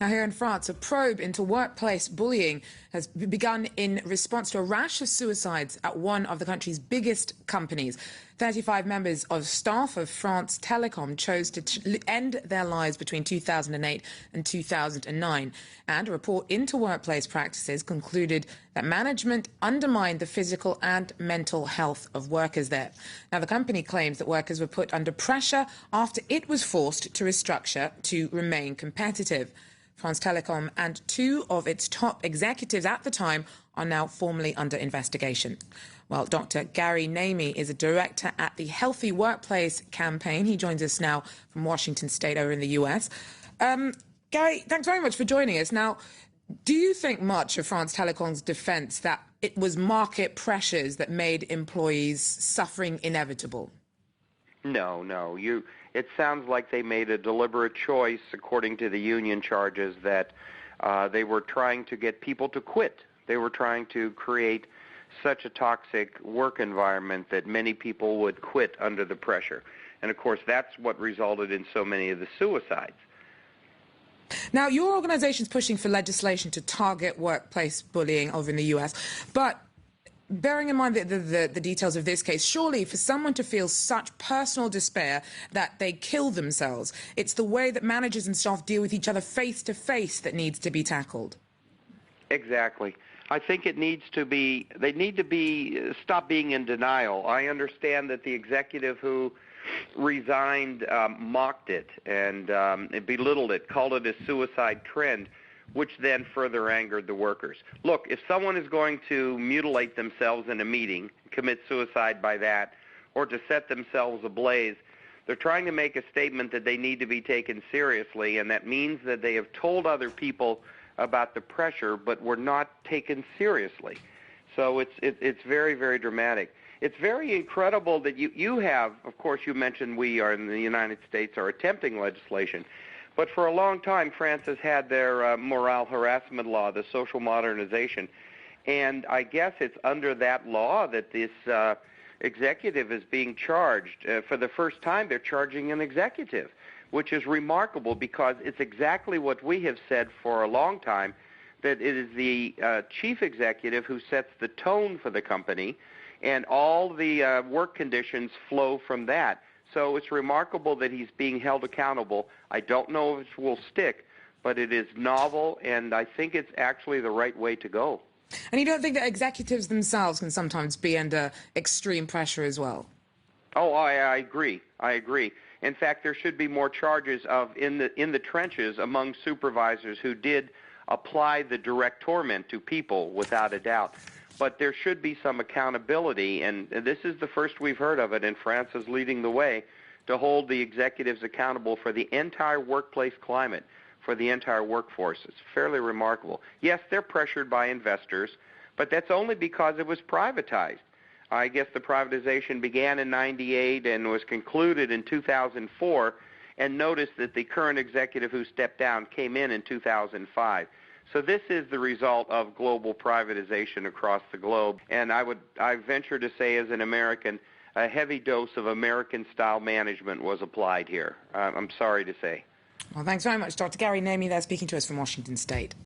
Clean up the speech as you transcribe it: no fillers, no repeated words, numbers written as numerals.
Now, here in France, a probe into workplace bullying has begun in response to a rash of suicides at one of the country's biggest companies. 35 members of staff of France Télécom chose to end their lives between 2008 and 2009. And a report into workplace practices concluded that management undermined the physical and mental health of workers there. Now, the company claims that workers were put under pressure after it was forced to restructure to remain competitive. France Télécom and two of its top executives at the time are now formally under investigation. Well, Dr. Gary Namie is a director at the Healthy Workplace campaign. He joins us now from Washington State over in the US. Gary, thanks very much for joining us. Now, do you think much of France Télécom's defense that it was market pressures that made employees' suffering inevitable? No. It sounds like they made a deliberate choice, according to the union charges, that they were trying to get people to quit. They were trying to create such a toxic work environment that many people would quit under the pressure. And, of course, that's what resulted in so many of the suicides. Now, your organization's pushing for legislation to target workplace bullying over in the US, but bearing in mind the details of this case, surely for someone to feel such personal despair that they kill themselves, it's the way that managers and staff deal with each other face to face that needs to be tackled. Exactly. I think they need to stop being in denial. I understand that the executive who resigned mocked it and belittled it, called it a suicide trend, which then further angered the workers. Look, if someone is going to mutilate themselves in a meeting, commit suicide by that, or to set themselves ablaze, they're trying to make a statement that they need to be taken seriously, and that means that they have told other people about the pressure, but were not taken seriously. So it's very, very dramatic. It's very incredible that you have, of course, you mentioned we are in the United States are attempting legislation, but for a long time France has had their morale harassment law, the social modernization, and I guess it's under that law that this executive is being charged. For the first time, they're charging an executive, which is remarkable because it's exactly what we have said for a long time, that it is the chief executive who sets the tone for the company, and all the work conditions flow from that. So it's remarkable that he's being held accountable. I don't know if it will stick, but it is novel, and I think it's actually the right way to go. And you don't think that executives themselves can sometimes be under extreme pressure as well? Oh, I agree. In fact, there should be more charges in the trenches among supervisors who did apply the direct torment to people, without a doubt. But there should be some accountability, and this is the first we've heard of it, and France is leading the way to hold the executives accountable for the entire workplace climate, for the entire workforce. It's fairly remarkable. Yes, they're pressured by investors, but that's only because it was privatized. I guess the privatization began in '98 and was concluded in 2004, and notice that the current executive who stepped down came in 2005. So this is the result of global privatization across the globe, and I venture to say, as an American, a heavy dose of American-style management was applied here. I'm sorry to say. Well, thanks very much, Dr. Gary Namie there speaking to us from Washington State.